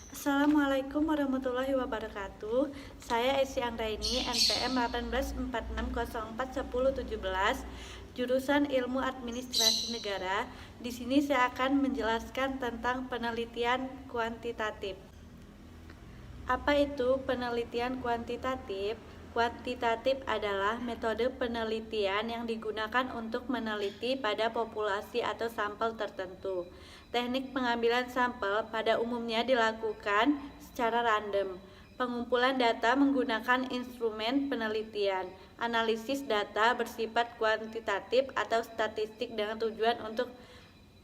Assalamualaikum warahmatullahi wabarakatuh. Saya Esi Anggraini, NPM 1846041017, jurusan Ilmu Administrasi Negara. Di sini saya akan menjelaskan tentang penelitian kuantitatif. Apa itu penelitian kuantitatif? Kuantitatif adalah metode penelitian yang digunakan untuk meneliti pada populasi atau sampel tertentu. Teknik pengambilan sampel pada umumnya dilakukan secara random. Pengumpulan data menggunakan instrumen penelitian. Analisis data bersifat kuantitatif atau statistik dengan tujuan untuk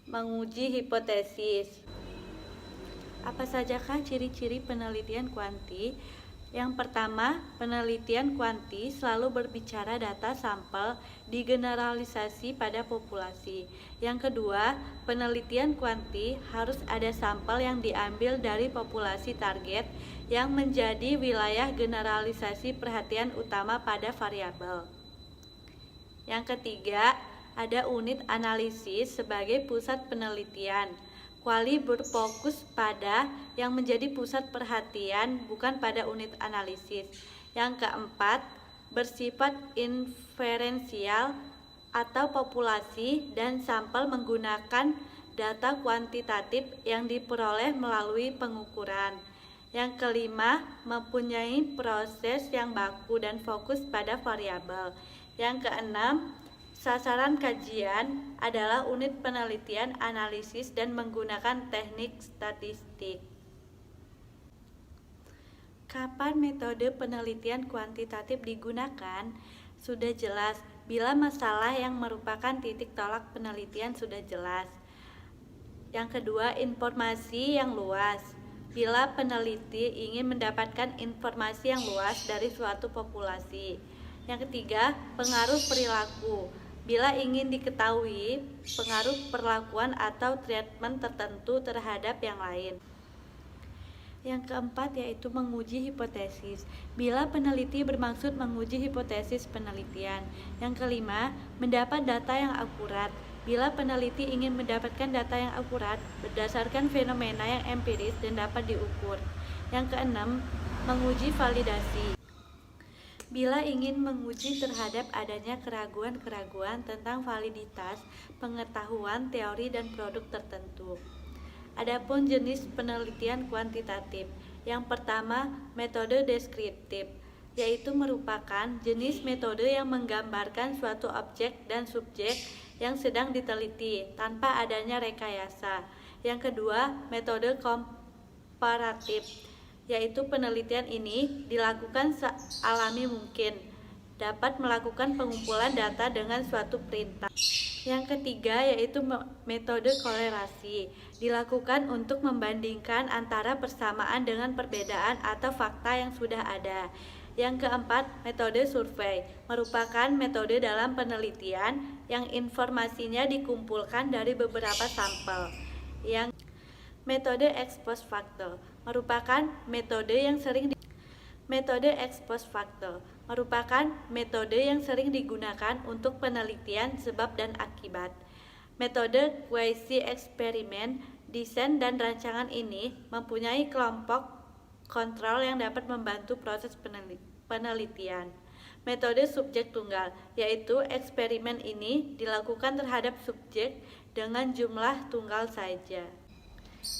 menguji hipotesis. Apa sajakah ciri-ciri penelitian kuanti? Yang pertama, penelitian kuanti selalu berbicara data sampel digeneralisasi pada populasi. Yang kedua, penelitian kuanti harus ada sampel yang diambil dari populasi target yang menjadi wilayah generalisasi perhatian utama pada variabel. Yang ketiga, ada unit analisis sebagai pusat penelitian. Kuali berfokus pada yang menjadi pusat perhatian, bukan pada unit analisis. Yang keempat, bersifat inferensial atau populasi dan sampel menggunakan data kuantitatif yang diperoleh melalui pengukuran. Yang kelima, mempunyai proses yang baku dan fokus pada variabel. Yang keenam, sasaran kajian adalah unit penelitian, analisis, dan menggunakan teknik statistik. Kapan metode penelitian kuantitatif digunakan? Sudah jelas, bila masalah yang merupakan titik tolak penelitian sudah jelas. Yang kedua, informasi yang luas. Bila peneliti ingin mendapatkan informasi yang luas dari suatu populasi. Yang ketiga, pengaruh perilaku. Bila ingin diketahui pengaruh perlakuan atau treatment tertentu terhadap yang lain. Yang keempat yaitu menguji hipotesis. Bila peneliti bermaksud menguji hipotesis penelitian. Yang kelima, mendapat data yang akurat. Bila peneliti ingin mendapatkan data yang akurat berdasarkan fenomena yang empiris dan dapat diukur. Yang keenam, menguji validasi. Bila ingin menguji terhadap adanya keraguan-keraguan tentang validitas pengetahuan, teori, dan produk tertentu. Adapun jenis penelitian kuantitatif. Yang pertama, metode deskriptif, yaitu merupakan jenis metode yang menggambarkan suatu objek dan subjek yang sedang diteliti tanpa adanya rekayasa. Yang kedua, metode komparatif, yaitu penelitian ini dilakukan sealami mungkin, dapat melakukan pengumpulan data dengan suatu perintah. Yang ketiga yaitu metode kolerasi, dilakukan untuk membandingkan antara persamaan dengan perbedaan atau fakta yang sudah ada. Yang keempat, metode survei, merupakan metode dalam penelitian yang informasinya dikumpulkan dari beberapa sampel. Yang metode ex post facto merupakan metode yang sering digunakan untuk penelitian sebab dan akibat. Metode quasi eksperimen, desain dan rancangan ini mempunyai kelompok kontrol yang dapat membantu proses penelitian. Metode subjek tunggal, yaitu eksperimen ini dilakukan terhadap subjek dengan jumlah tunggal saja.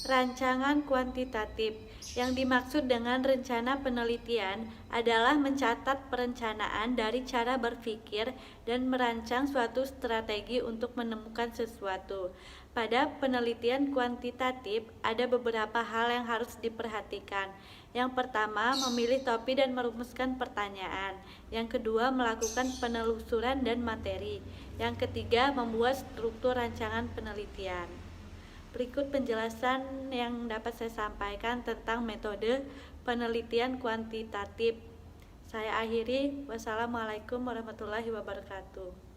Rancangan kuantitatif. Yang dimaksud dengan rencana penelitian adalah mencatat perencanaan dari cara berpikir dan merancang suatu strategi untuk menemukan sesuatu. Pada penelitian kuantitatif ada beberapa hal yang harus diperhatikan. Yang pertama, memilih topik dan merumuskan pertanyaan. Yang kedua, melakukan penelusuran dan materi. Yang ketiga, membuat struktur rancangan penelitian. Berikut penjelasan yang dapat saya sampaikan tentang metode penelitian kuantitatif. Saya akhiri. Wassalamualaikum warahmatullahi wabarakatuh.